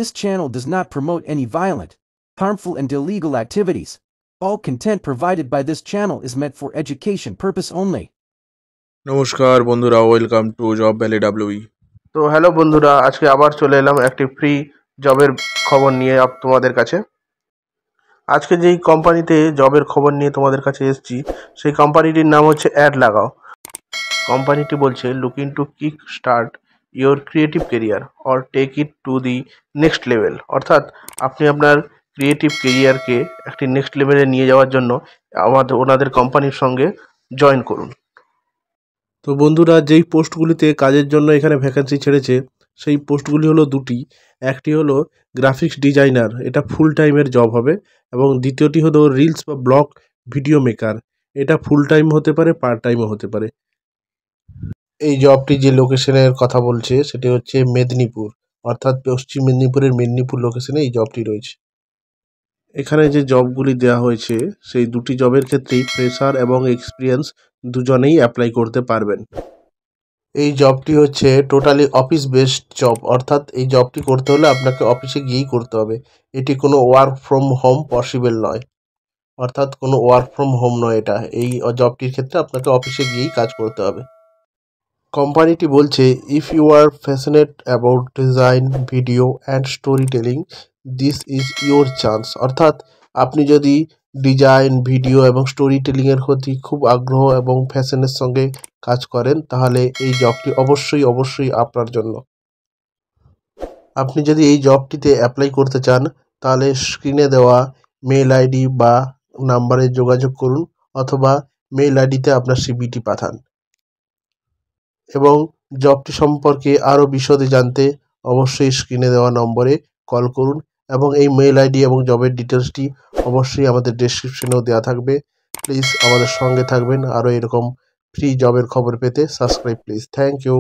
This channel does not promote any violent, harmful and illegal activities. All content provided by this channel is meant for education purpose only. নমস্কার বন্ধুরা, welcome to job valley ডাব্লিউই। তো hello বন্ধুরা, আজকে আবার চলে এলাম একটি free জবের খবর নিয়ে তোমাদের কাছে। আজকে যেই কোম্পানিতে জবের খবর নিয়ে তোমাদের কাছে এসেছি, সেই কোম্পানিটির নাম হচ্ছে অ্যাড লাগাও। কোম্পানিটি বলছে looking to kick start your creative career or take it to the next level. অর্থাৎ আপনি আপনার ক্রিয়েটিভ কেরিয়ারকে একটি নেক্সট লেভেলে নিয়ে যাওয়ার জন্য ওনাদের কোম্পানির সঙ্গে জয়েন করুন। তো বন্ধুরা, যেই পোস্টগুলিতে কাজের জন্য এখানে ভ্যাকেন্সি ছেড়েছে সেই পোস্টগুলি হলো দুটি। একটি হলো গ্রাফিক্স ডিজাইনার, এটা ফুল টাইমের জব হবে, এবং দ্বিতীয়টি হলো রিলস বা ব্লগ ভিডিও মেকার, এটা ফুল টাইম হতে পারে, পার্ট টাইমও হতে পারে। এই জবটি যে লোকেশনের কথা বলছে সেটি হচ্ছে মেদিনীপুর, অর্থাৎ পশ্চিম মেদিনীপুরের মেদিনীপুর লোকেশনে এই জবটি রয়েছে। এখানে যে জবগুলি দেওয়া হয়েছে সেই দুটি জবের ক্ষেত্রেই ফ্রেশার এবং এক্সপিরিয়েন্স দুজনেই অ্যাপ্লাই করতে পারবেন। এই জবটি হচ্ছে টোটালি অফিস বেসড জব, অর্থাৎ এই জবটি করতে হলে আপনাকে অফিসে গিয়েই করতে হবে। এটি কোনো ওয়ার্ক ফ্রম হোম পসিবল নয়, অর্থাৎ কোনো ওয়ার্ক ফ্রম হোম নয় এটা। এই জবটির ক্ষেত্রে আপনাকে অফিসে গিয়েই কাজ করতে হবে। কোম্পানিটি বলছে if you are passionate about design, video and story telling, this is your chance. অর্থাৎ আপনি যদি ডিজাইন, ভিডিও এবং স্টোরি টেলিংয়ের প্রতি খুব আগ্রহ এবং ফ্যাশনের সঙ্গে কাজ করেন, তাহলে এই জবটি অবশ্যই আপনার জন্য। আপনি যদি এই জবটিতে অ্যাপ্লাই করতে চান তাহলে স্ক্রিনে দেওয়া মেল আইডি বা নাম্বারে যোগাযোগ করুন, অথবা মেল আইডিতে আপনার সিভিটি পাঠান। এবং জবটি সম্পর্কে আরও বিশদে জানতে অবশ্যই স্ক্রিনে দেওয়া নম্বরে কল করুন, এবং এই মেল আইডি এবং জবের ডিটেলসটি অবশ্যই আমাদের ডেসক্রিপশনেও দেওয়া থাকবে। প্লিজ আমাদের সঙ্গে থাকবেন আরও এরকম ফ্রি জবের খবর পেতে। Subscribe please. Thank you.